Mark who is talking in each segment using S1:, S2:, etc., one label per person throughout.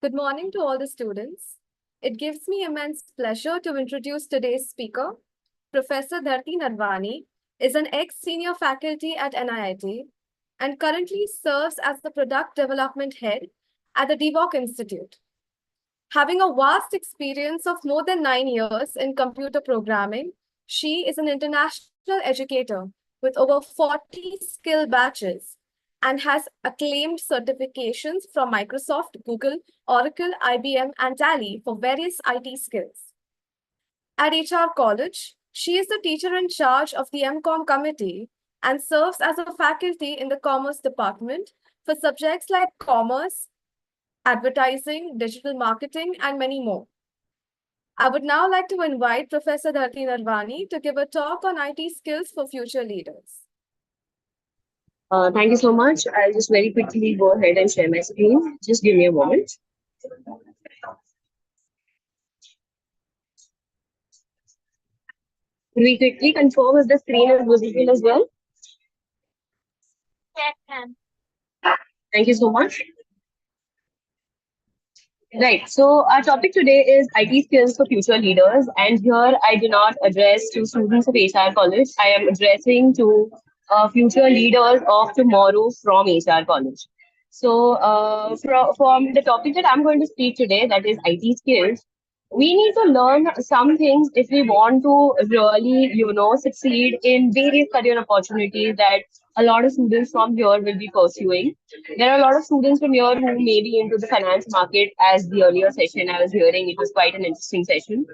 S1: Good morning to all the students. It gives me immense pleasure to introduce today's speaker. Professor Dharti Narvani is an ex-senior faculty at NIIT and currently serves as the Product Development Head at the DeVock Institute. Having a vast experience of more than 9 years in computer programming, she is an international educator with over 40 skill batches and has acclaimed certifications from Microsoft, Google, Oracle, IBM, and Tally for various IT skills. At HR College, she is the teacher in charge of the MCOM committee and serves as a faculty in the Commerce Department for subjects like commerce, advertising, digital marketing, and many more. I would now like to invite Professor Dharti Narvani to give a talk on IT skills for future leaders.
S2: Thank you so much. I'll just very quickly go ahead and share my screen. Just give me a moment. Can we quickly confirm if the screen is visible as well?
S3: Yes, ma'am.
S2: Thank you so much. Right. So our topic today is IT skills for future leaders. And here I do not address to students of HR college. I am addressing to future leaders of tomorrow from HR college. So from the topic that I'm going to speak today, that is IT skills, we need to learn some things if we want to really, succeed in various career opportunities that a lot of students from here will be pursuing. There are a lot of students from here who may be into the finance market. As the earlier session I was hearing, it was quite an interesting session.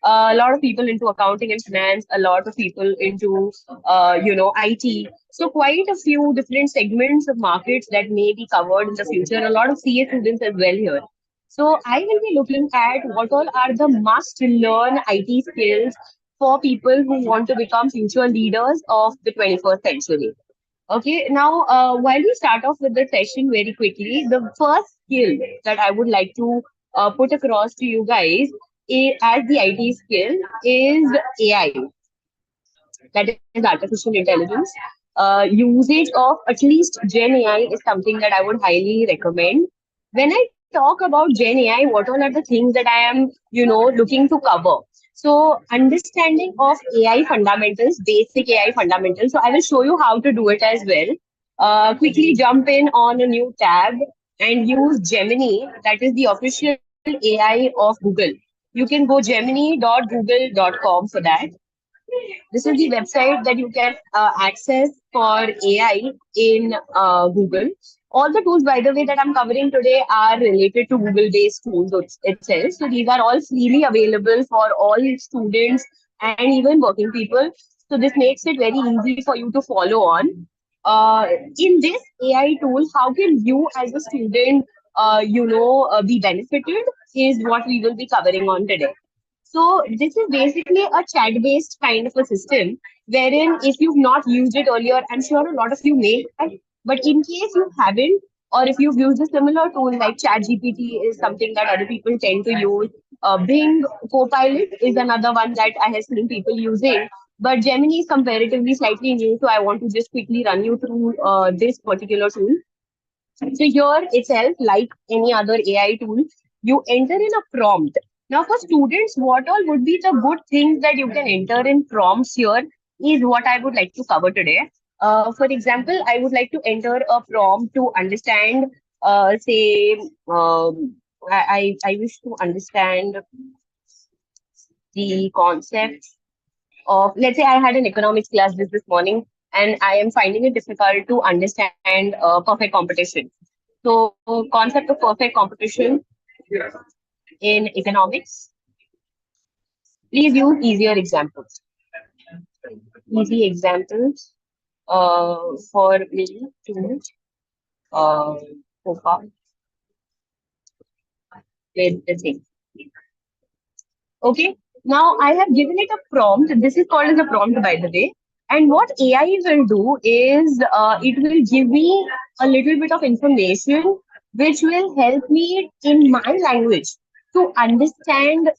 S2: A lot of people into accounting and finance, a lot of people into, IT. So quite a few different segments of markets that may be covered in the future. A lot of CA students as well here. So I will be looking at what all are the must learn IT skills for people who want to become future leaders of the 21st century. Okay, now while we start off with the session very quickly, the first skill that I would like to put across to you guys as the IT skill is AI, that is artificial intelligence. Usage of at least Gen AI is something that I would highly recommend. When I talk about Gen AI, what all are the things that I am, looking to cover? So, understanding of AI fundamentals, basic AI fundamentals. So, I will show you how to do it as well. Quickly jump in on a new tab and use Gemini, that is the official AI of Google. You can go gemini.google.com for that. This is the website that you can access for AI in Google. All the tools, by the way, that I'm covering today are related to Google-based tools itself. So these are all freely available for all students and even working people. So this makes it very easy for you to follow on. In this AI tool, how can you as a student, be benefited is what we will be covering on today. So this is basically a chat-based kind of a system wherein if you've not used it earlier, I'm sure a lot of you may have, but in case you haven't, or if you've used a similar tool like ChatGPT is something that other people tend to use. Bing Copilot is another one that I have seen people using. But Gemini is comparatively slightly new, so I want to just quickly run you through this particular tool. So here itself, like any other AI tool, you enter in a prompt. Now for students, what all would be the good things that you can enter in prompts here is what I would like to cover today. For example, I would like to enter a prompt to understand, say, I wish to understand the concept of, let's say I had an economics class this morning and I am finding it difficult to understand perfect competition. So concept of perfect competition in economics, please use easier examples. Easy examples for me to cope up with the thing. Okay, now I have given it a prompt. This is called as a prompt, by the way. And what AI will do is it will give me a little bit of information which will help me in my language to understand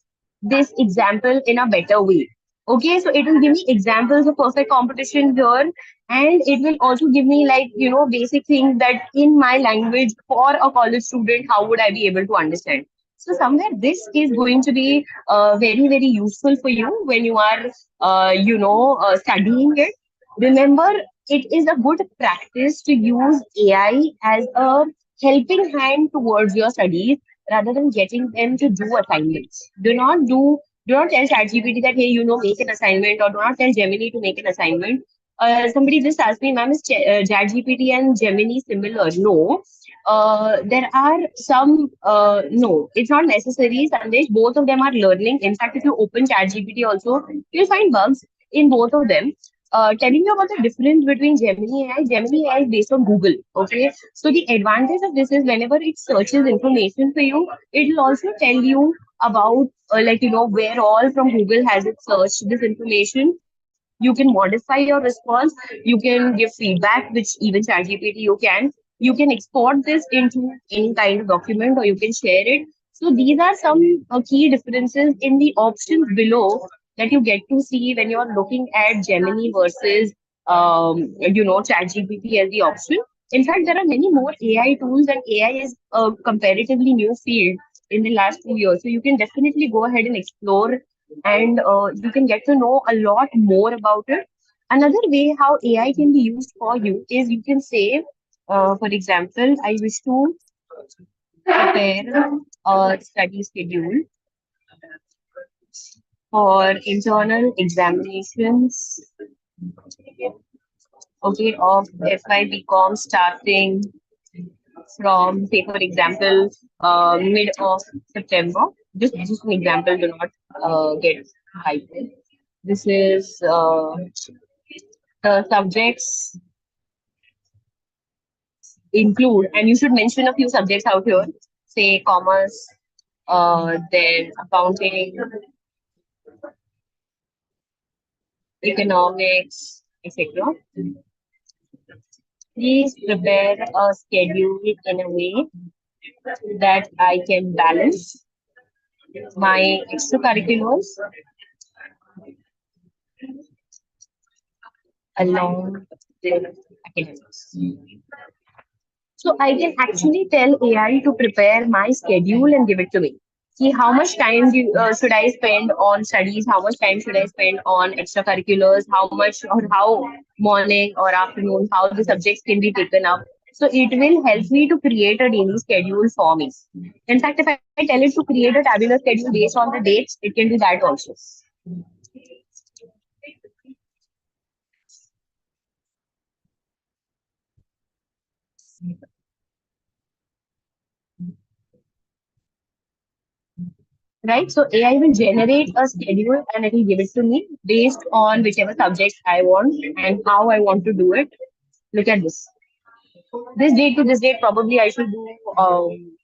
S2: this example in a better way. Okay, so it will give me examples of perfect competition here. and it will also give me, like, basic things that in my language for a college student, how would I be able to understand. So somewhere this is going to be very very useful for you when you are studying it. Remember, it is a good practice to use AI as a helping hand towards your studies rather than getting them to do assignments. Do not tell ChatGPT that, hey, make an assignment, or do not tell Gemini to make an assignment. Somebody just asked me, ma'am, is ChatGPT and Gemini similar? No. There are some, no, it's not necessary, Sandesh. Both of them are learning. In fact, if you open ChatGPT also, you'll find bugs in both of them. Telling you about the difference between Gemini AI is based on Google. Okay. So the advantage of this is whenever it searches information for you, it will also tell you about, where all from Google has it searched this information. You can modify your response. You can give feedback, which even ChatGPT you can. You can export this into any kind of document, or you can share it. So these are some key differences in the options below that you get to see when you're looking at Gemini versus ChatGPT as the option. In fact, there are many more AI tools, and AI is a comparatively new field in the last 2 years. So you can definitely go ahead and explore, and you can get to know a lot more about it. Another way how AI can be used for you is you can say, for example, I wish to prepare a study schedule for internal examinations, okay, of FY BCom starting from, say, for example, mid of September. Just an example, do not get hyped. This is the subjects include, and you should mention a few subjects out here, say commerce, then accounting, economics, etc. Please prepare a schedule in a way that I can balance my extracurriculars along with academics. So I can actually tell AI to prepare my schedule and give it to me. See how much time should I spend on studies, how much time should I spend on extracurriculars, how much or how morning or afternoon, how the subjects can be taken up. So it will help me to create a daily schedule for me. In fact, if I tell it to create a tabular schedule based on the dates, it can do that also. Right? So AI will generate a schedule and it will give it to me based on whichever subject I want and how I want to do it. Look at this. This date to this date, probably I should do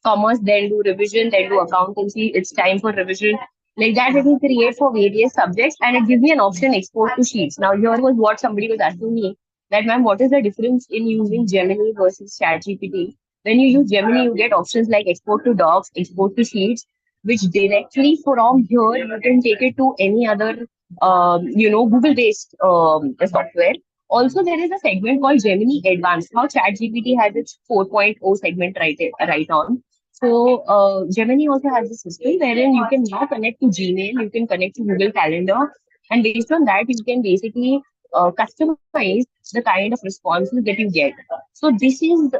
S2: commerce, then do revision, then do accountancy. It's time for revision. Like that, it will create for various subjects and it gives me an option export to sheets. Now, here was what somebody was asking me that, ma'am, what is the difference in using Gemini versus ChatGPT? When you use Gemini, you get options like export to docs, export to sheets, which directly from here you can take it to any other, Google-based software. Also, there is a segment called Gemini Advanced. How ChatGPT has its 4.0 segment right on. So Gemini also has a system wherein you can now connect to Gmail, you can connect to Google Calendar, and based on that, you can basically customize the kind of responses that you get. So this is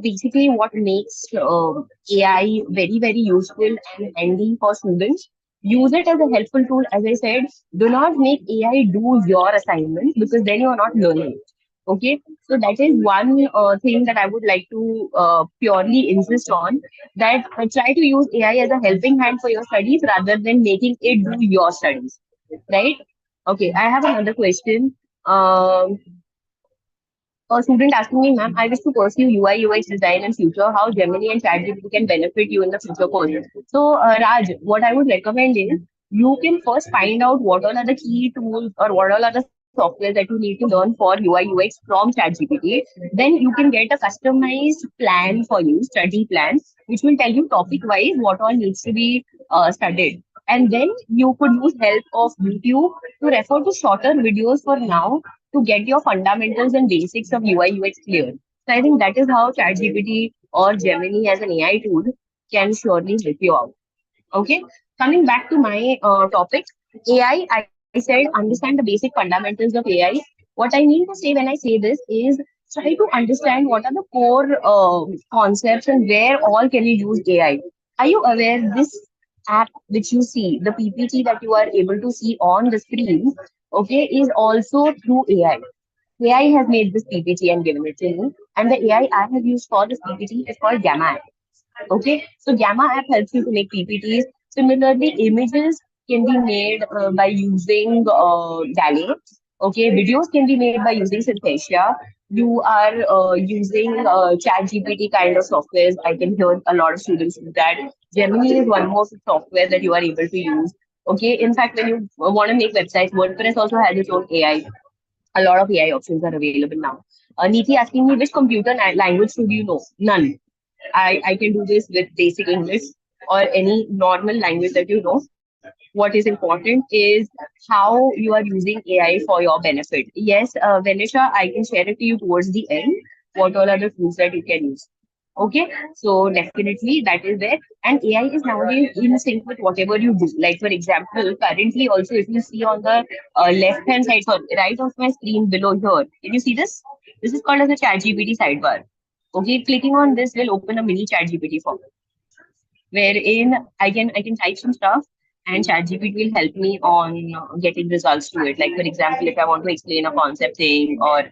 S2: basically what makes AI very very useful and handy for students. Use it as a helpful tool. As I said, do not make AI do your assignment because then you are not learning. Okay, so that is one thing that I would like to purely insist on, that try to use AI as a helping hand for your studies rather than making it do your studies. Right? Okay, I have another question. Um, a student asking me, ma'am, I wish to pursue UI UX design in future. How Gemini and ChatGPT can benefit you in the future course? So, Raj, what I would recommend is you can first find out what all are the key tools or what all are the software that you need to learn for UI UX from ChatGPT. Then you can get a customized plan for you, study plan, which will tell you topic wise what all needs to be studied. And then you could use help of YouTube to refer to shorter videos for now, to get your fundamentals and basics of UI UX clear. So I think that is how ChatGPT or Gemini as an AI tool can surely help you out. Okay, coming back to my topic, AI, I said understand the basic fundamentals of AI. What I mean to say when I say this is try to understand what are the core concepts and where all can you use AI. Are you aware this app which you see, the PPT that you are able to see on the screen, okay, is also through AI. AI has made this PPT and given it to me, and the AI I have used for this PPT is called Gamma. Okay, so Gamma app helps you to make PPTs. Similarly, images can be made by using DALL-E. Okay, videos can be made by using Synthesia. You are using ChatGPT kind of softwares. I can hear a lot of students do that. Gemini is one more software that you are able to use. Okay, in fact, when you want to make websites, WordPress also has its own AI. A lot of AI options are available now. Niti asking me which computer language should you know? None. I can do this with basic English or any normal language that you know. What is important is how you are using AI for your benefit. Yes, Venetia, I can share it to you towards the end. What all are the tools that you can use? Okay, so definitely that is there. And AI is nowadays in sync with whatever you do. Like, for example, currently also, if you see on the left hand side, so right of my screen below here, can you see this? This is called as a ChatGPT sidebar. Okay, clicking on this will open a mini ChatGPT form wherein I can type some stuff and ChatGPT will help me on getting results to it. Like for example, if I want to explain a concept thing or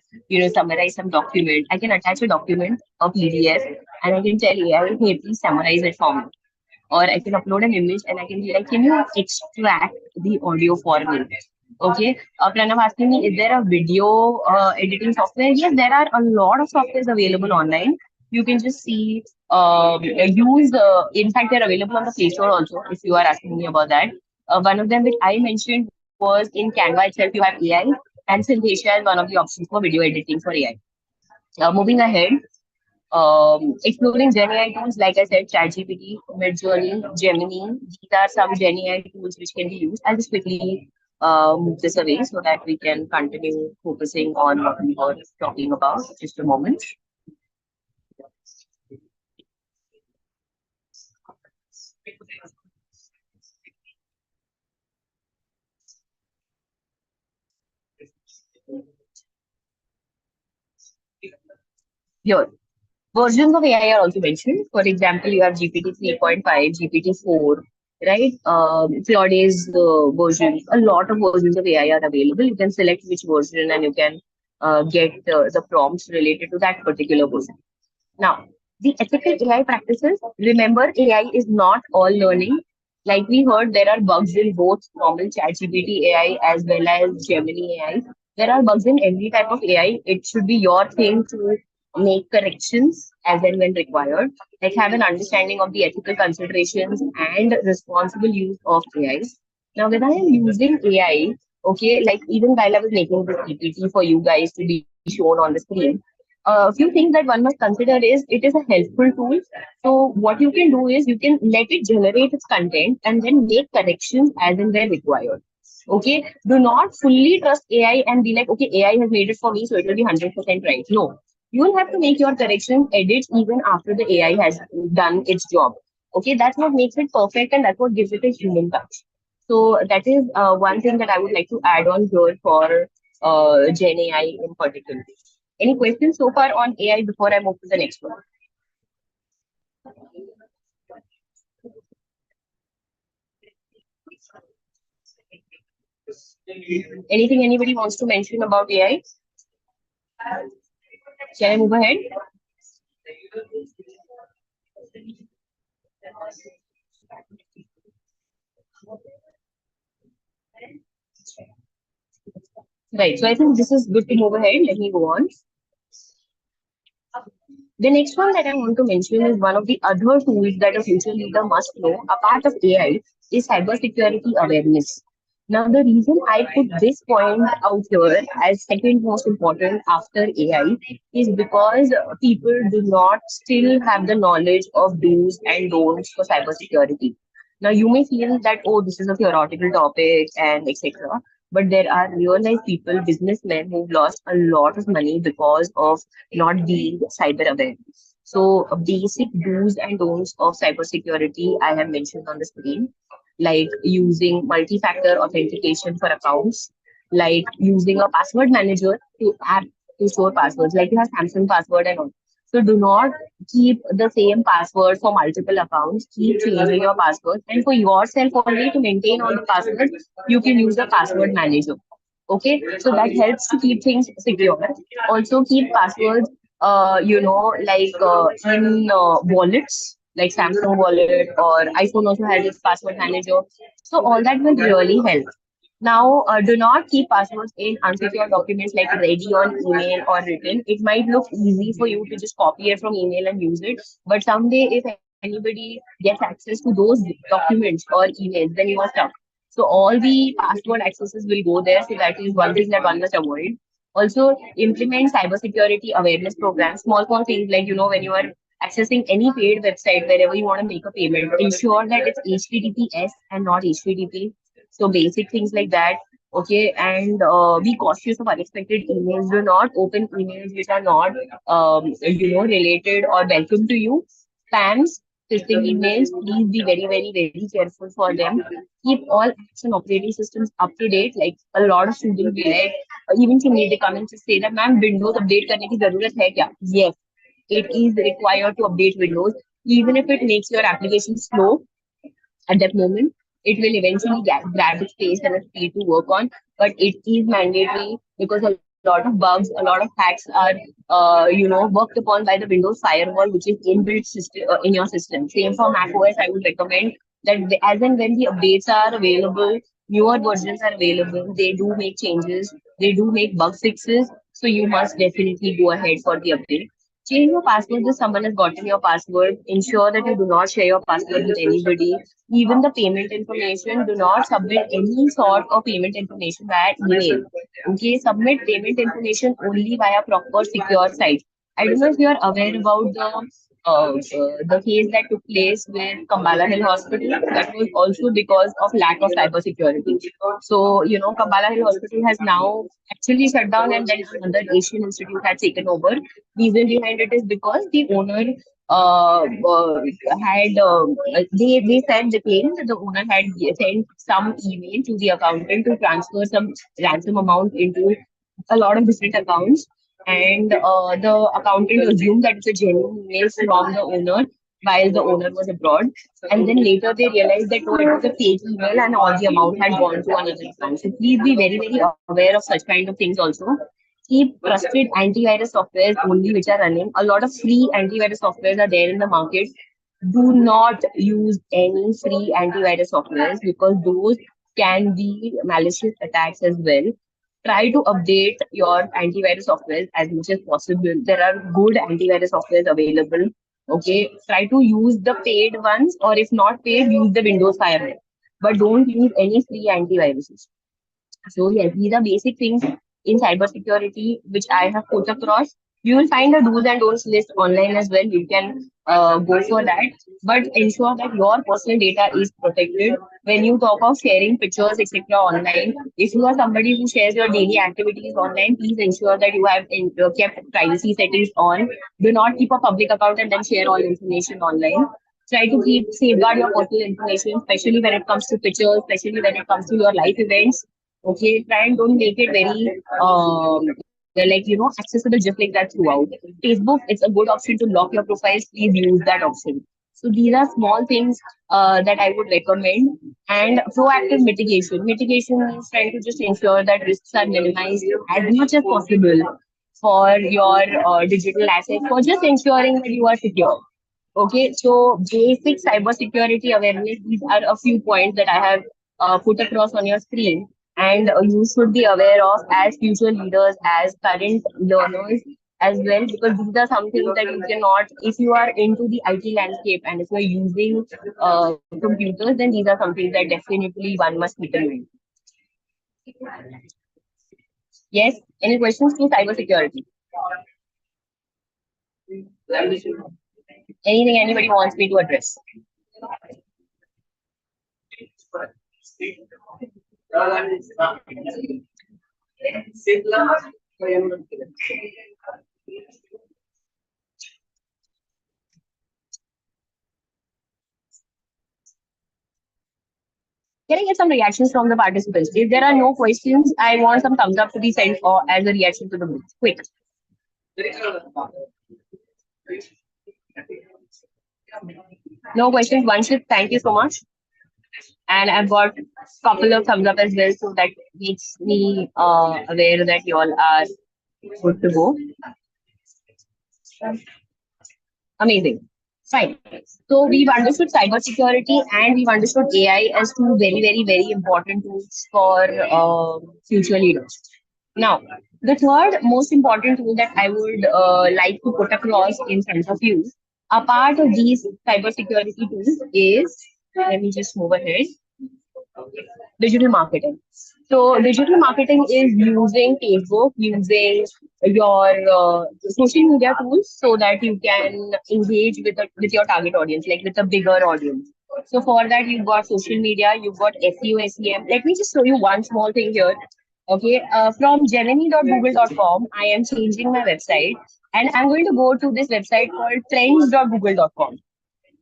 S2: summarize some document, I can attach a document, a PDF, and I can tell AI, hey, please summarize it for me. Or I can upload an image and I can be like, can you extract the audio for me? Okay. Pranav asking me, is there a video editing software? Yes, there are a lot of softwares available online. You can just see, in fact, they're available on the Play Store also, if you are asking me about that. One of them which I mentioned was in Canva itself, you have AI, and Synthesia is one of the options for video editing for AI. Moving ahead, exploring GenAI tools, like I said, ChatGPT, Midjourney, Gemini. These are some GenAI tools which can be used. I'll just quickly move this away so that we can continue focusing on what we were talking about. Just a moment. Here, versions of AI are also mentioned. For example, you have GPT 3.5, GPT 4, right? Claude's versions. A lot of versions of AI are available. You can select which version and you can get the prompts related to that particular version. Now, the ethical AI practices, remember AI is not all learning. Like we heard, there are bugs in both normal ChatGPT AI as well as Gemini AI. There are bugs in every type of AI. It should be your thing to make corrections as and when required. Like have an understanding of the ethical considerations and responsible use of AI. Now, when I am using AI, okay, like even while I was making this PPT for you guys to be shown on the screen, a few things that one must consider is it is a helpful tool. So what you can do is you can let it generate its content and then make corrections as and when required. Okay, do not fully trust AI and be like, okay, AI has made it for me, so it will be 100% right. No, you will have to make your correction edits even after the AI has done its job. Okay, that's what makes it perfect and that's what gives it a human touch. So that is one thing that I would like to add on here for Gen AI in particular. Any questions so far on AI before I move to the next one? Anything anybody wants to mention about AI? Shall I move ahead? Right. So I think this is good to move ahead. Let me go on. The next one that I want to mention is one of the other tools that a future leader must know, apart of AI, is cybersecurity awareness. Now, the reason I put this point out here as second most important after AI is because people do not still have the knowledge of do's and don'ts for cybersecurity. Now, you may feel that, oh, this is a theoretical topic and etc. but there are real life people, businessmen who've lost a lot of money because of not being cyber aware. So, basic do's and don'ts of cybersecurity I have mentioned on the screen, like using multi-factor authentication for accounts, like using a password manager to app to store passwords, like you have Samsung password and all. So do not keep the same password for multiple accounts. Keep changing your password, and for yourself only to maintain all the passwords, you can use the password manager. Okay, so that helps to keep things secure. Also, keep passwords, in wallets, like Samsung wallet or iPhone also has its password manager. So all that will really help. Now, do not keep passwords in unsecured documents like ready on email or written. It might look easy for you to just copy it from email and use it, but someday if anybody gets access to those documents or emails, then you are stuck. So all the password accesses will go there. So that is one thing that one must avoid. Also, implement cybersecurity awareness programs. Small things like when you are accessing any paid website wherever you want to make a payment, ensure that it's HTTPS and not HTTP. So basic things like that. Okay, and be cautious of unexpected emails. Do not open emails which are not, related or welcome to you. Spams, phishing emails. Please be very careful for them. Keep all apps and operating systems up to date. Like a lot of students be like, even to me, they come and just say that, "Ma'am, Windows update करने की जरूरत है क्या?" Yes, it is required to update Windows, even if it makes your application slow at that moment. It will eventually grab its space and a speed to work on, but it is mandatory because a lot of bugs, a lot of hacks are, worked upon by the Windows firewall, which is inbuilt system in your system. Same for Mac OS. I would recommend that as and when the updates are available, newer versions are available. They do make changes. They do make bug fixes. So you must definitely go ahead for the update. Change your password if someone has gotten your password. Ensure that you do not share your password with anybody. Even the payment information, do not submit any sort of payment information via email. Okay, submit payment information only via proper secure site. I don't know if you are aware about the case that took place with Kambala Hill Hospital. That was also because of lack of cybersecurity. So, Kambala Hill Hospital has now actually shut down, and then another Asian institute had taken over. Reason behind it is because the owner had they said the claim that the owner had sent some email to the accountant to transfer some ransom amount into a lot of different accounts, and the accountant assumed that it's a genuine email from the owner while the owner was abroad, and then later they realized that no, it was a fake email and all the amount had gone to another account. So please be very aware of such kind of things also. Keep trusted antivirus softwares only which are running. A lot of free antivirus softwares are there in the market. Do not use any free antivirus softwares because those can be malicious attacks as well. Try to update your antivirus software as much as possible. There are good antivirus softwares available. Okay, try to use the paid ones, or if not paid, use the Windows firewall. But don't use any free antiviruses. So yes, these are basic things in cybersecurity which I have put across. You will find a do's and don'ts list online as well. You can go for that, but ensure that your personal data is protected. When you talk of sharing pictures, etc., online, if you are somebody who shares your daily activities online, please ensure that you have kept privacy settings on. Do not keep a public account and then share all information online. Try to keep safeguard your personal information, especially when it comes to pictures, especially when it comes to your life events. Okay, try and don't make it very accessible just like that throughout. Facebook, it's a good option to lock your profiles. Please use that option. So these are small things that I would recommend. And proactive mitigation. Mitigation means trying to just ensure that risks are minimized as much as possible for your digital assets, for just ensuring that you are secure. Okay, so basic cybersecurity awareness, these are a few points that I have put across on your screen, and you should be aware of as future leaders, as current learners as well, because these are some things that you cannot, if you are into the IT landscape and if you are using computers, then these are some things that definitely one must keep in mind. Yes, any questions to cybersecurity? Anything anybody wants me to address? Can I get some reactions from the participants? If there are no questions, I want some thumbs up to be sent or as a reaction to the group. Quick. No questions. One shift. Thank you so much. And I've got a couple of thumbs up as well, so that makes me aware that you all are good to go. Amazing. Fine. So we've understood cybersecurity and we've understood AI as two very, very, very important tools for future leaders. Now, the third most important tool that I would like to put across in front of you, a part of these cybersecurity tools is, let me just move ahead, digital marketing. So digital marketing is using Facebook, using your social media tools so that you can engage with your target audience, like with a bigger audience. So for that, you've got social media, you've got SEO, SEM. Let me just show you one small thing here. Okay, from gemini.google.com, I am changing my website and I'm going to go to this website called trends.google.com.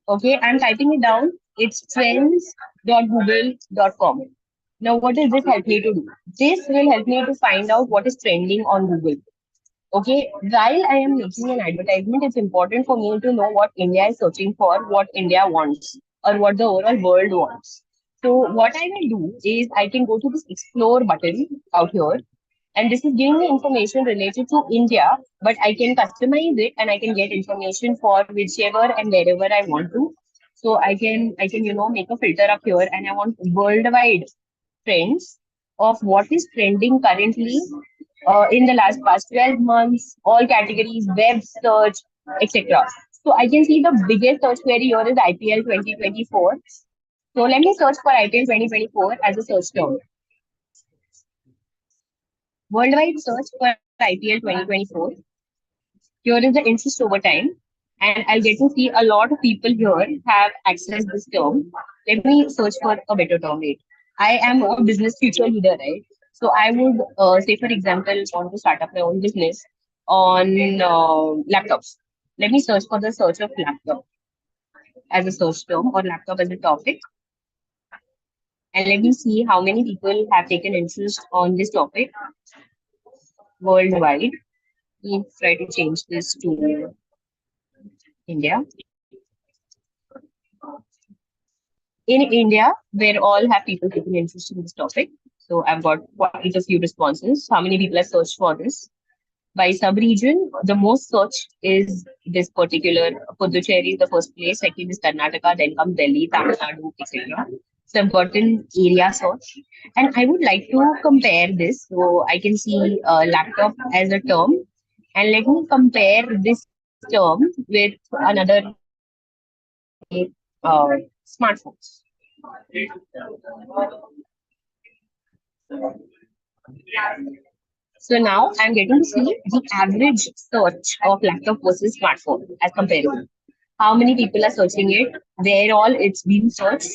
S2: Okay, I'm typing it down. It's trends.google.com. Now, what does this help me to do? This will help me to find out what is trending on Google. Okay, while I am making an advertisement, it's important for me to know what India is searching for, what India wants, or what the overall world wants. So, what I will do is I can go to this explore button out here, and this is giving me information related to India, but I can customize it and I can get information for whichever and wherever I want to. So I can make a filter up here, and I want worldwide trends of what is trending currently in the last past 12 months, all categories, web search, etc. So I can see the biggest search query here is IPL 2024. So let me search for IPL 2024 as a search term. Worldwide search for IPL 2024. Here is the interest over time. And I'll get to see a lot of people here have accessed this term. Let me search for a better term. Wait. I am a business future leader, right? So I would say, for example, want to start up my own business on laptops. Let me search for the search of laptop as a search term or laptop as a topic. And let me see how many people have taken interest on this topic worldwide. Let's try to change this to India. In India, where all have people taking interest in this topic. So I've got quite a few responses. How many people have searched for this? By sub-region, the most searched is this particular Puducherry is the first place, second is Karnataka, then comes Delhi, Tamil Nadu, etc. So I've gotten area search. And I would like to compare this. So I can see laptop as a term. And let me compare this term with another, smartphones. So now I'm getting to see the average search of laptop versus smartphone as comparison. How many people are searching it? Where all it's being searched?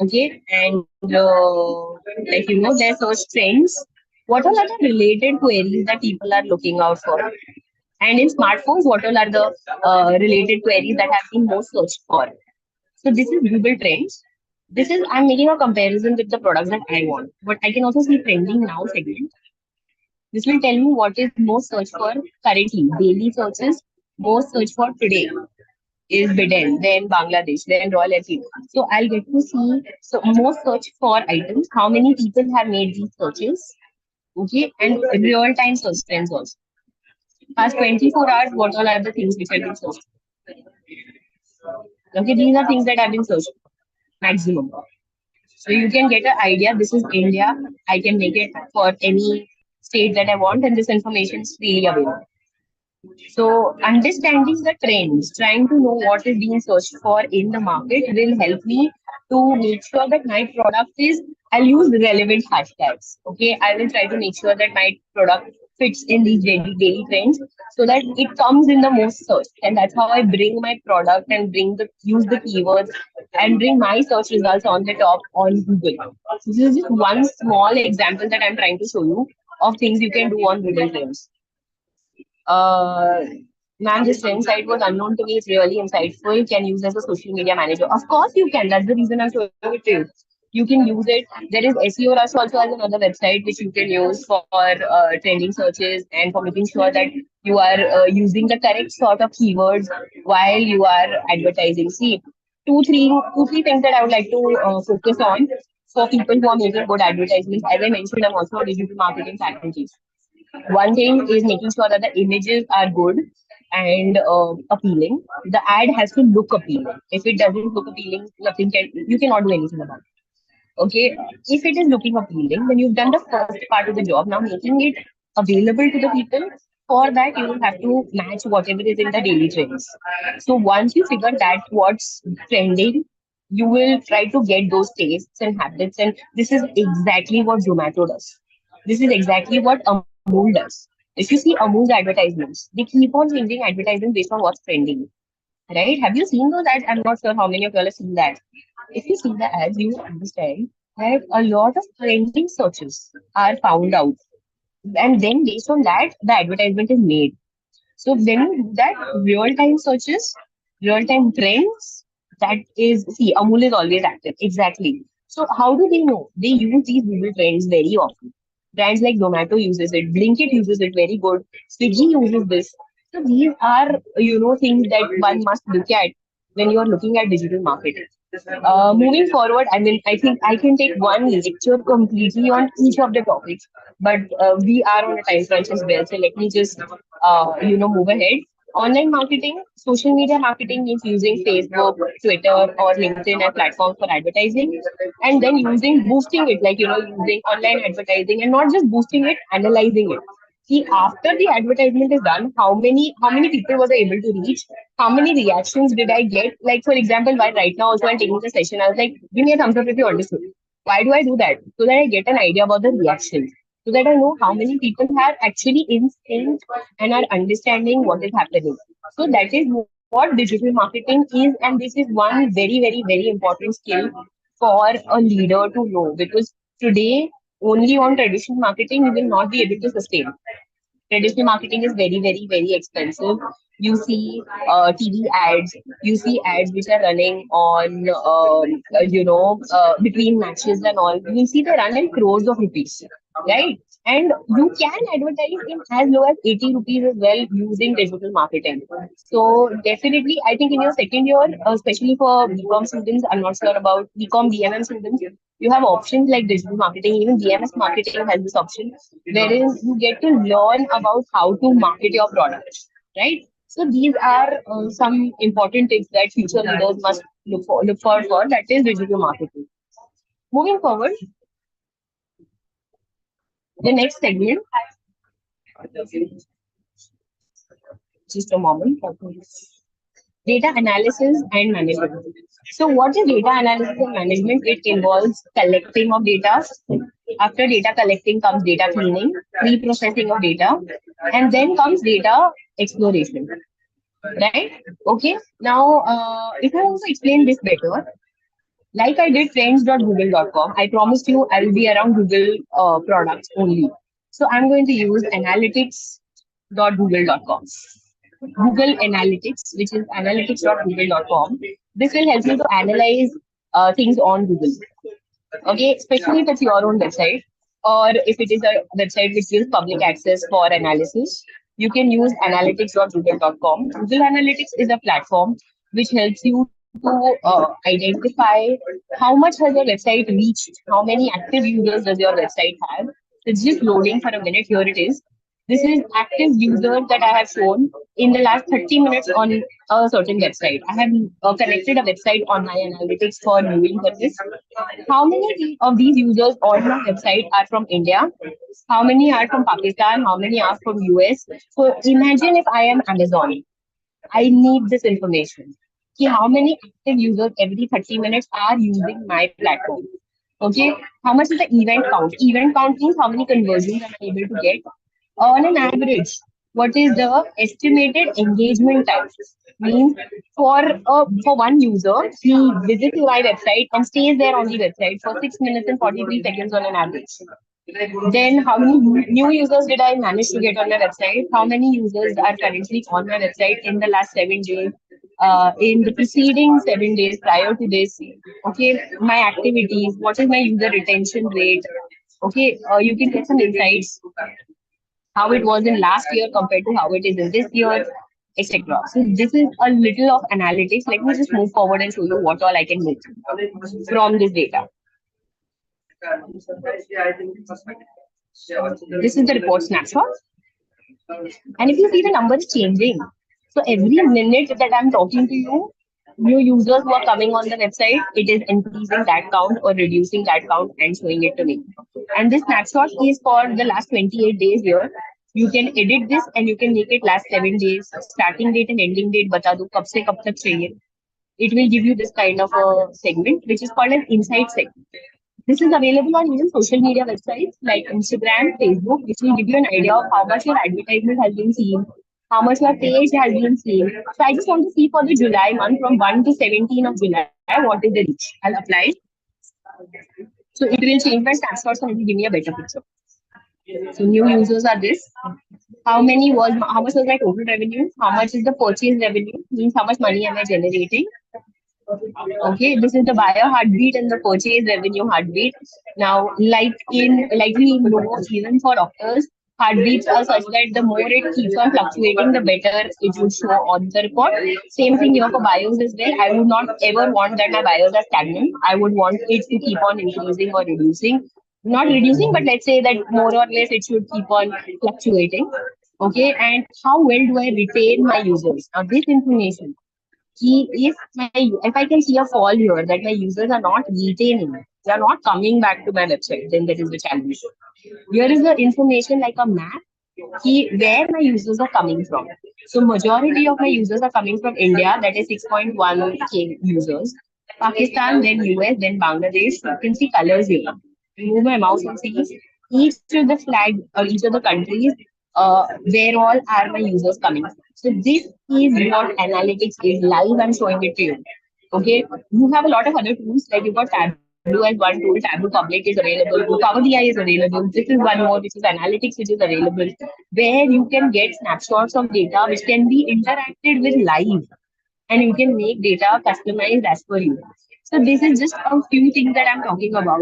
S2: Okay, and their search trends. What all are the related queries that people are looking out for? And in smartphones, what all are the related queries that have been most searched for? So this is Google Trends. This is I'm making a comparison with the products that I want, but I can also see trending now segment. This will tell me what is most searched for currently. Daily searches, most searched for today is Biden, then Bangladesh, then Royal Enfield. So I'll get to see so most search for items, how many people have made these searches, okay, and real time search trends also. Past 24 hours, what all are the things which have been searched? Okay, these are things that have been searched maximum. So you can get an idea. This is India. I can make it for any state that I want, and this information is freely available. So understanding the trends, trying to know what is being searched for in the market will help me to make sure that my product is, I'll use relevant hashtags. Okay, I will try to make sure that my product fits in these daily trends so that it comes in the most search. And that's how I bring my product and use the keywords and bring my search results on the top on Google. So this is just one small example that I'm trying to show you of things you can do on Google Trends. Uh, Ma'am, this trend site was unknown to me. It's really insightful. Can use as a social media manager. Of course you can. That's the reason I'm showing it to you. You can use it. There is SEO Rush also as another website which you can use for trending searches and for making sure that you are using the correct sort of keywords while you are advertising. See, two, three things that I would like to focus on for people who are making good advertisements. As I mentioned, I'm also a digital marketing faculty. One thing is making sure that the images are good and appealing. The ad has to look appealing. If it doesn't look appealing, nothing can you cannot do anything about it. Okay, if it is looking appealing, then you've done the first part of the job. Now making it available to the people. For that, you will have to match whatever is in the daily trends. So once you figure that what's trending, you will try to get those tastes and habits. And this is exactly what Zomato does. This is exactly what Amul does. If you see Amul's advertisements, they keep on changing advertisements based on what's trending. Right? Have you seen those ads? I'm not sure how many of y'all have seen that. If you see the ads, you will understand that a lot of trending searches are found out. And then based on that, the advertisement is made. So when you do that, real time searches, real time trends, that is, see, Amul is always active. Exactly. So how do they know? They use these Google trends very often. Brands like Zomato uses it, Blinkit uses it very good, Swiggy uses this. So these are, things that one must look at when you are looking at digital marketing. Moving forward, I mean, I think I can take one lecture completely on each of the topics, but we are on a time crunch as well. So let me just, move ahead. Online marketing, social media marketing means using Facebook, Twitter, or LinkedIn as platforms for advertising, and then boosting it, like using online advertising, and not just boosting it, analyzing it. See, after the advertisement is done, how many people was I able to reach? How many reactions did I get? Like for example, while right now also I'm taking the session, I was like, give me a thumbs up if you understood. Why do I do that? So that I get an idea about the reactions. So that I know how many people are actually in sync and are understanding what is happening. So that is what digital marketing is, and this is one very, very, very important skill for a leader to know, because today only on traditional marketing you will not be able to sustain. Traditional marketing is very, very, very expensive. You see TV ads, you see ads which are running on, between matches and all. You see they run in crores of rupees, right? And you can advertise in as low as 80 rupees as well using digital marketing. So definitely, I think in your second year, especially for BCom students, I'm not sure about BCom BMM students, you have options like digital marketing. Even BMS marketing has this option wherein you get to learn about how to market your products, right? So these are some important tips that future leaders must look for. That is digital marketing. Moving forward, the next segment, just a moment. Data analysis and management. So, what is data analysis and management? It involves collecting of data. After data collecting comes data cleaning, pre-processing of data, and then comes data exploration. Right? Okay. Now, if I want to explain this better, like I did trends.google.com, I promised you I will be around Google products only. So I'm going to use analytics.google.com. Google Analytics, which is analytics.google.com. This will help you to analyze things on Google. Okay, especially if it's your own website or if it is a website which gives public access for analysis, you can use analytics.google.com. Google Analytics is a platform which helps you to identify how much has your website reached, how many active users does your website have. It's just loading for a minute. Here it is. This is active users that I have shown in the last 30 minutes on a certain website. I have connected a website on my analytics for viewing purpose. How many of these users on my website are from India? How many are from Pakistan? How many are from US? So imagine if I am Amazon. I need this information. See how many active users every 30 minutes are using my platform. Okay, how much is the event count? Event count means how many conversions am I able to get? On an average, what is the estimated engagement time? Means for one user, he visits my website and stays there on the website for 6 minutes and 43 seconds on an average. Then, how many new users did I manage to get on my website? How many users are currently on my website in the last 7 days? In the preceding 7 days prior to this, okay, my activities, what is my user retention rate? Okay, you can get some insights how it was in last year compared to how it is in this year, etc. So this is a little of analytics. Let me just move forward and show you what all I can make from this data. This is the report snapshot. And if you see the numbers changing, so every minute that I'm talking to you, new users who are coming on the website, it is increasing that count or reducing that count and showing it to me. And this snapshot is for the last 28 days here. You can edit this and you can make it last 7 days. Starting date and ending date bata do kab se kab tak chahiye. It will give you this kind of a segment, which is called an insight segment. This is available on even social media websites like Instagram, Facebook, which will give you an idea of how much your advertisement has been seen, how much your page has been seen. So I just want to see for the July month from 1 to 17 of July, what is the reach. I'll apply. So it will change my snapshots and it will give me a better picture. So new users are this. How much was my total revenue? How much is the purchase revenue? Means how much money am I generating? Okay, this is the buyer heartbeat and the purchase revenue heartbeat. Now, like we know, even for doctors, heartbeats are such that the more it keeps on fluctuating, the better it would show on the report. Same thing here for bios as well. I would not ever want that my bios are stagnant. I would want it to keep on increasing or reducing. Not reducing, but let's say that more or less it should keep on fluctuating. Okay, and how well do I retain my users? Now, this information if I can see a fall here that my users are not retaining, they are not coming back to my website, then that is the challenge. Here is the information like a map where my users are coming from. So majority of my users are coming from India, that is 6.1K users. Pakistan, then US, then Bangladesh. You can see colors here. Move my mouse and see each of the flag or each of the countries where all are my users coming from. So this is what analytics is live. I'm showing it to you. Okay, you have a lot of other tools like you've got Tableau as one tool. Tableau Public is available. Power BI is available. This is one more, which is analytics, which is available, where you can get snapshots of data which can be interacted with live, and you can make data customized as per you. So this is just a few things that I'm talking about,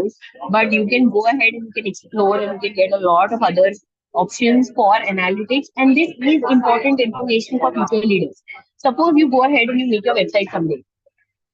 S2: but you can go ahead and you can explore and you can get a lot of other options for analytics. And this is important information for future leaders. Suppose you go ahead and you make your website someday,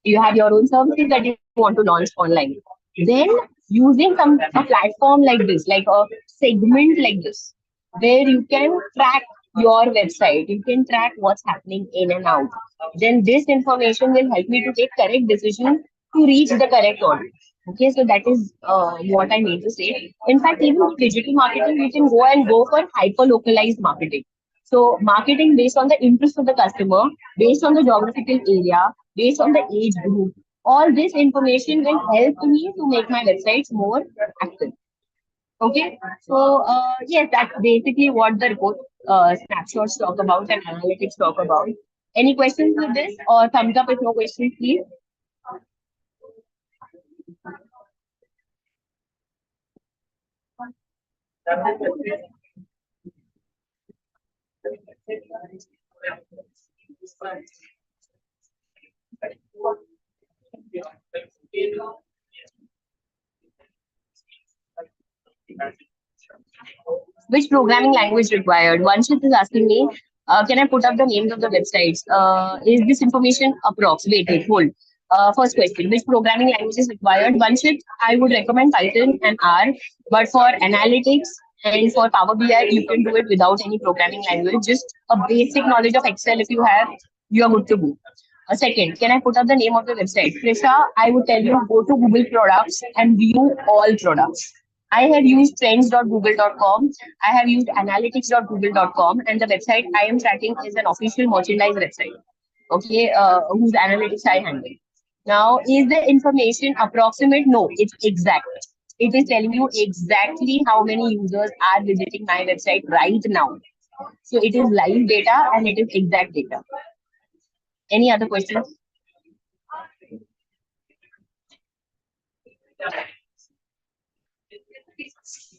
S2: you have your own services that you want to launch online. Then using a platform like this, like a segment like this, where you can track your website, you can track what's happening in and out. Then this information will help me to take correct decisions to reach the correct audience. Okay, so that is what I mean to say. In fact, even with digital marketing, we can go for hyper localized marketing. So marketing based on the interest of the customer, based on the geographical area, based on the age group. All this information will help me to make my websites more active. Okay, so yes, that's basically what the report snapshots talk about and analytics talk about. Any questions with this or thumbs up if no questions, please? Which programming language required? Vanshit is asking me, can I put up the names of the websites? Is this information approximated? Hold. First question, which programming language is required? Vanshit, I would recommend Python and R, but for analytics and for Power BI, you can do it without any programming language. Just a basic knowledge of Excel if you have, you are good to go. A second, can I put up the name of the website? Krisha, I would tell you go to Google Products and view all products. I have used trends.google.com. I have used analytics.google.com, and the website I am tracking is an official merchandise website. Okay, whose analytics I handle. Now, is the information approximate? No, it's exact. It is telling you exactly how many users are visiting my website right now. So it is live data and it is exact data. Any other questions?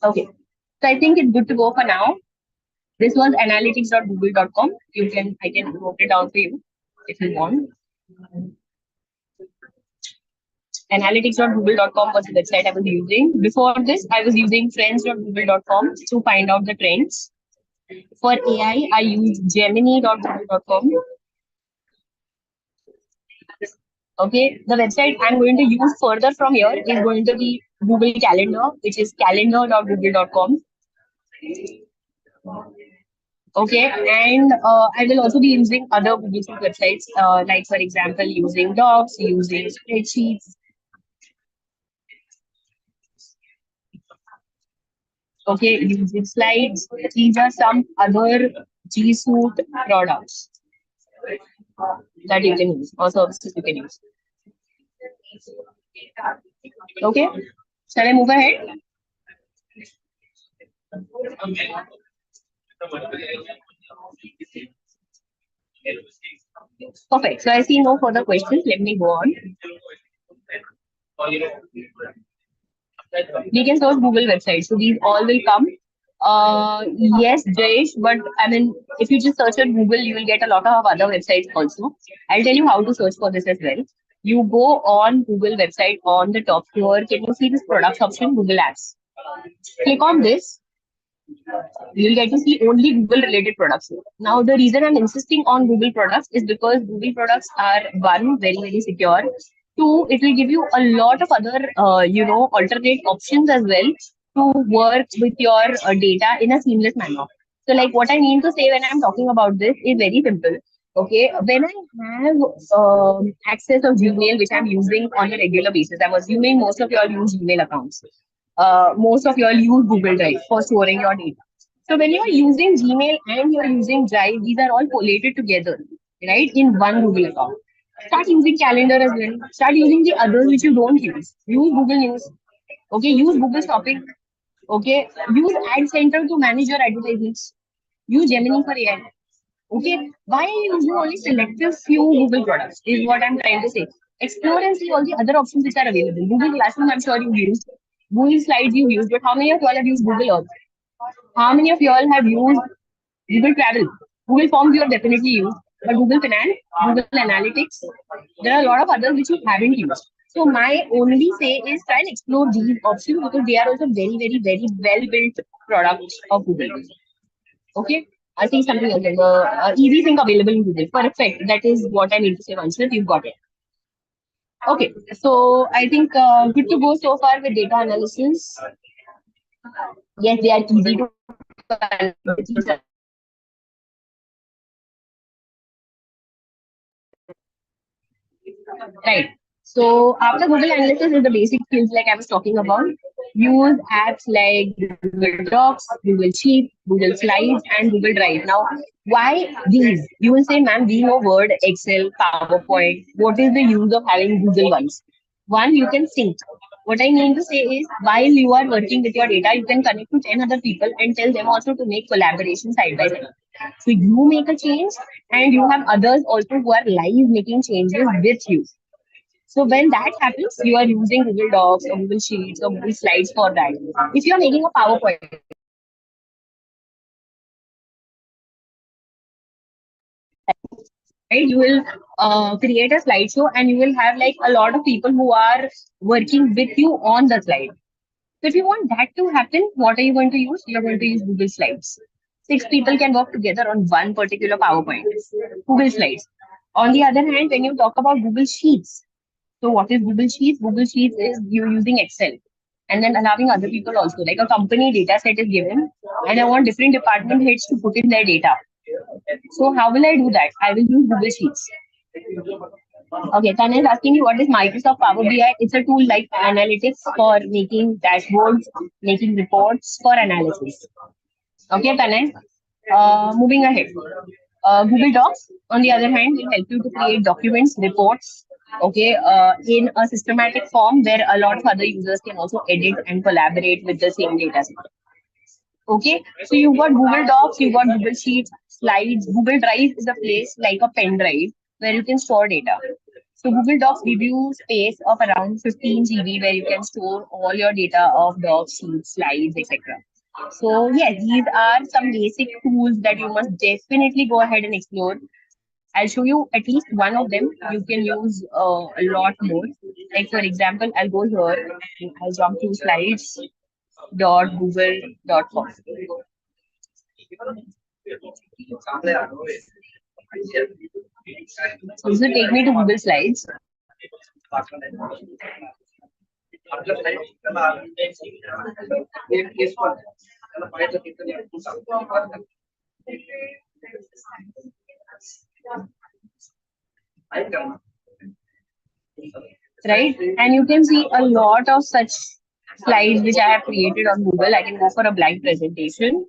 S2: Okay. So I think it's good to go for now. This was analytics.google.com. I can note it down for you if you want. Analytics.google.com was the website I was using. Before this, I was using friends.google.com to find out the trends. For AI, I use gemini.google.com. Okay, the website I'm going to use further from here is going to be Google Calendar, which is calendar.google.com. Okay, and I will also be using other Google Sheet websites, like for example, using Docs, using spreadsheets. Okay, using slides. These are some other G Suite products that you can use or services you can use. Okay, shall I move ahead? Perfect. So I see no further questions. Let me go on. We can search Google website. So these all will come. Yes, Jayesh, but I mean, if you just search on Google, you will get a lot of other websites also. I'll tell you how to search for this as well. You go on Google website on the top here. Can you see this products option, Google Apps? Click on this. You'll get to see only Google related products. Now, the reason I'm insisting on Google products is because Google products are one, very, very secure. Two, it will give you a lot of other, alternate options as well to work with your data in a seamless manner. So, like what I mean to say when I'm talking about this is very simple. Okay, when I have access of Gmail, which I'm using on a regular basis, I'm assuming most of you all use Gmail accounts. Most of you all use Google Drive for storing your data. So when you're using Gmail and you're using Drive, these are all collated together, right, in one Google account. Start using Calendar as well. Start using the others which you don't use. Use Google News. Okay, use Google Shopping. Okay, use Ad Center to manage your advertisements. Use Gemini for AI. Okay, why are you using only selective few Google products? Is what I'm trying to say. Explore and see all the other options which are available. Google Classroom, I'm sure you've used. Google Slides you've used, but how many of you all have used Google Earth? How many of you all have used Google Travel? Google Forms you have definitely used, but Google Finance, Google Analytics, there are a lot of others which you haven't used. So my only say is try and explore these options because they are also very, very, very well built products of Google. Okay. I see something else. Easy thing available in Google. Perfect. That is what I need to say once you've got it. Okay. So I think good to go so far with data analysis. Yes, they are easy to right. So after Google Analytics is the basic skills like I was talking about. Use apps like Google Docs, Google Sheets, Google Slides, and Google Drive. Now, why these? You will say, ma'am, we know Word, Excel, PowerPoint. What is the use of having Google ones? One, you can sync. What I mean to say is, while you are working with your data, you can connect to 10 other people and tell them also to make collaboration side by side. So you make a change and you have others also who are live making changes with you. So when that happens, you are using Google Docs or Google Sheets or Google Slides for that. If you are making a PowerPoint, right, you will create a slideshow and you will have like a lot of people who are working with you on the slide. So if you want that to happen, what are you going to use? You're going to use Google Slides. Six people can work together on one particular PowerPoint, Google Slides. On the other hand, when you talk about Google Sheets, so what is Google Sheets? Google Sheets is you using Excel and then allowing other people also. Like a company data set is given and I want different department heads to put in their data. So how will I do that? I will use Google Sheets. Okay, Tanya is asking you what is Microsoft Power BI? It's a tool like analytics for making dashboards, making reports for analysis. Okay, Tanya. Moving ahead. Google Docs, on the other hand, will help you to create documents, reports. Okay, in a systematic form where a lot of other users can also edit and collaborate with the same data set. Okay, so you've got Google Docs, you've got Google Sheets, Slides. Google Drive is a place like a pen drive where you can store data. So Google Docs give you space of around 15 GB where you can store all your data of docs, sheets, slides, etc. So yes, these are some basic tools that you must definitely go ahead and explore. I'll show you at least one of them. You can use a lot more. Like for example, I'll go here and I'll jump to slides.google.com. So this will take me to Google Slides. Right? And you can see a lot of such slides which I have created on Google. I can go for a blank presentation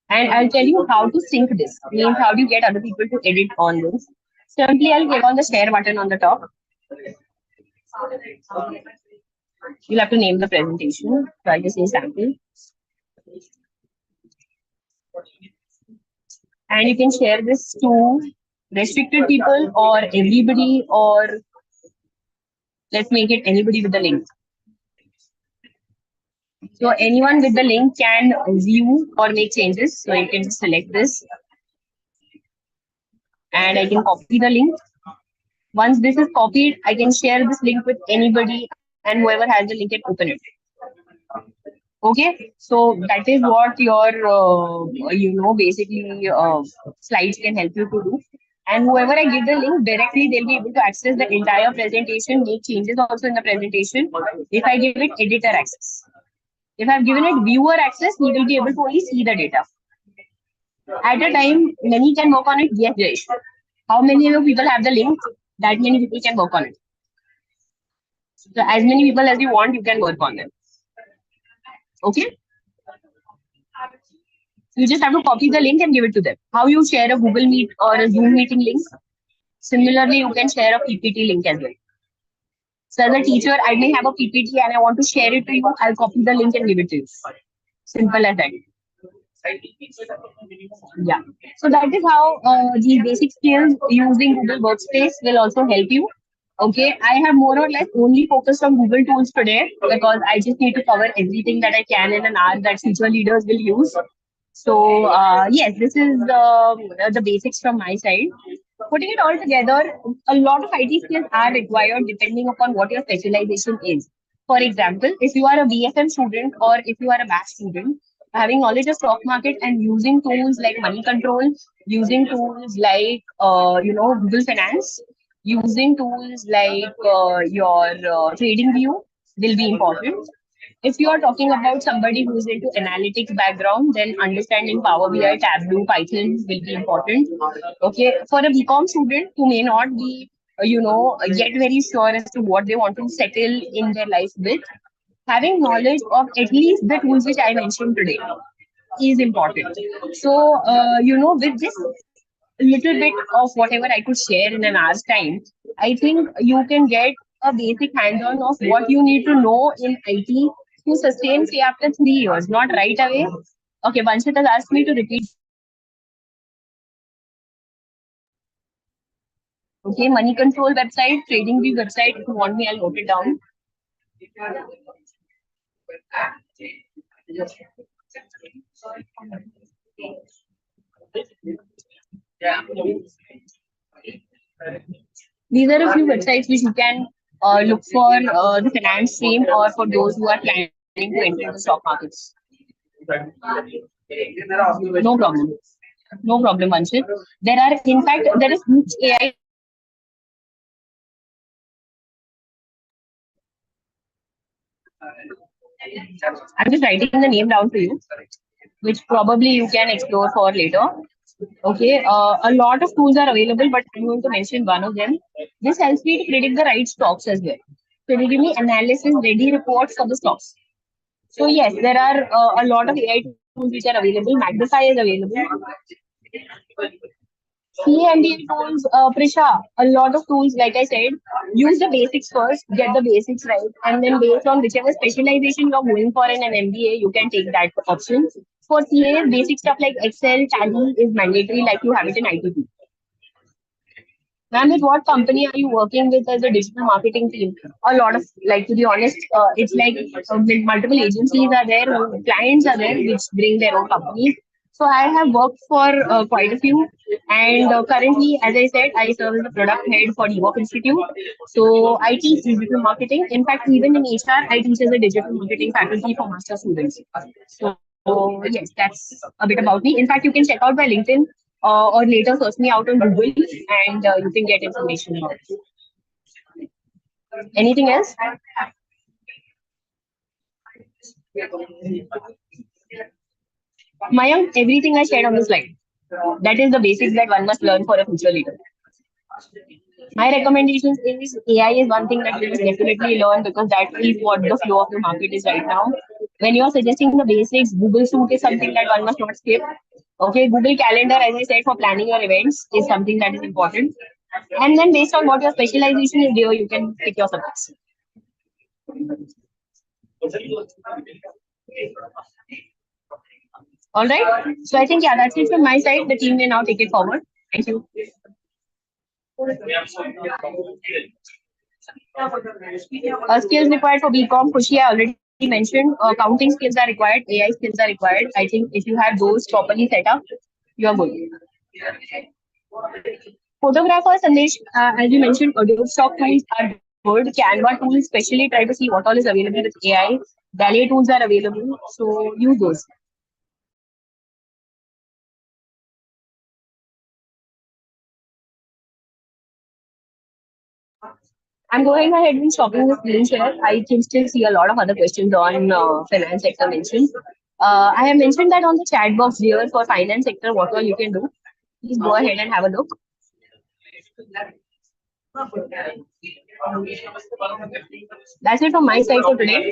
S2: and I'll tell you how to sync this. Means how do you get other people to edit on this? Simply, I'll click on the share button on the top. You'll have to name the presentation. So I'll just say sample. And you can share this to restricted people or everybody, or let's make it anybody with the link. So anyone with the link can view or make changes. So you can just select this and I can copy the link. Once this is copied, I can share this link with anybody and whoever has the link can open it. Okay, so that is what your basically slides can help you to do. And whoever I give the link directly, they'll be able to access the entire presentation, make changes also in the presentation. If I give it editor access, if I've given it viewer access, he will be able to only see the data. At a time, many can work on it. Yes, Jayesh. How many of you people have the link? That many people can work on it. So as many people as you want, you can work on them. Okay. You just have to copy the link and give it to them. How you share a Google Meet or a Zoom meeting link? Similarly, you can share a PPT link as well. So as a teacher, I may have a PPT and I want to share it to you. I'll copy the link and give it to you. Simple as that. Yeah. So that is how these basic skills using Google Workspace will also help you. Okay, I have more or less only focused on Google tools today because I just need to cover everything that I can in an hour that future leaders will use. So yes, this is the basics from my side. Putting it all together, a lot of IT skills are required depending upon what your specialization is. For example, if you are a BFM student or if you are a math student, having knowledge of stock market and using tools like money control, using tools like Google Finance, using tools like your trading view will be important. If you are talking about somebody who's into analytics background, then understanding Power BI, Tableau, Python will be important. Okay, for a BCom student who may not be, yet very sure as to what they want to settle in their life with, having knowledge of at least the tools which I mentioned today is important. So, with this little bit of whatever I could share in an hour's time, I think you can get a basic hands-on of what you need to know in IT to sustain, say, after 3 years, not right away. Okay, Vanshit has asked me to repeat. Okay, money control website, trading view website. If you want me, I'll note it down. These are a few websites which you can look for the finance stream or for those who are planning to enter the stock markets. No problem. No problem, Vanshit. There are, in fact, there is each AI tool which you can I'm just writing the name down for you, which probably you can explore for later. Okay, a lot of tools are available, but I'm going to mention one of them. This helps me to predict the right stocks as well. So it will give me analysis ready reports for the stocks. So yes, there are a lot of AI tools which are available. Magnify is available. CA tools, Prisha, a lot of tools, like I said, use the basics first, get the basics right, and then based on whichever specialization you're going for in an MBA, you can take that option. For CA, basic stuff like Excel, Tally is mandatory, like you have it in ITP. Ma'am, with what company are you working with as a digital marketing team? A lot of, like, to be honest, it's like multiple agencies are there, clients are there, which bring their own companies. So I have worked for quite a few, and currently, as I said, I serve as the product head for DeWork Institute. So I teach digital marketing. In fact, even in HR, I teach as a digital marketing faculty for master students. So yes, that's a bit about me. In fact, you can check out my LinkedIn or later search me out on Google and you can get information about it. Anything else? Mayank, everything I shared on the slide. That is the basics that one must learn for a future leader. My recommendations is AI is one thing that you must definitely learn because that is what the flow of the market is right now. When you are suggesting the basics, Google Suite is something that one must not skip. Okay, Google Calendar, as I said, for planning your events is something that is important. And then based on what your specialization is there, you can pick your subjects. All right. So I think, yeah, that's it from my side. The team may now take it forward. Thank you. Skills required for BCom, Khushi, I already mentioned. Counting skills are required, AI skills are required. I think if you have those properly set up, you are good. Photographer, Sandesh, as you mentioned, Adobe stock tools are good. Canva tools, especially try to see what all is available with AI. Dali tools are available, so use those. I'm going ahead and stopping the screen share. I can still see a lot of other questions on finance sector mentioned. I have mentioned that on the chat box here for finance sector, what all you can do. Please go ahead and have a look. That's it from my side for today.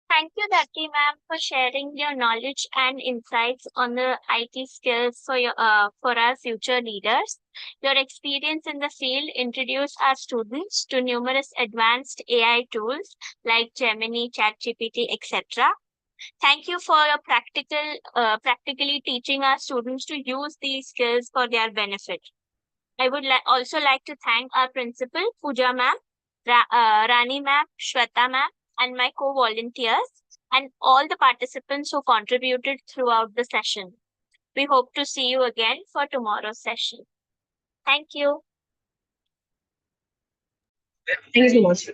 S3: Thank you, Dati ma'am, for sharing your knowledge and insights on the IT skills for our future leaders. Your experience in the field introduced our students to numerous advanced AI tools like Gemini, ChatGPT, etc. Thank you for your practically teaching our students to use these skills for their benefit. I would also like to thank our principal, Pooja ma'am, Rani ma'am, Shweta ma'am, and my co-volunteers, and all the participants who contributed throughout the session. We hope to see you again for tomorrow's session. Thank you.
S2: Thank you so much.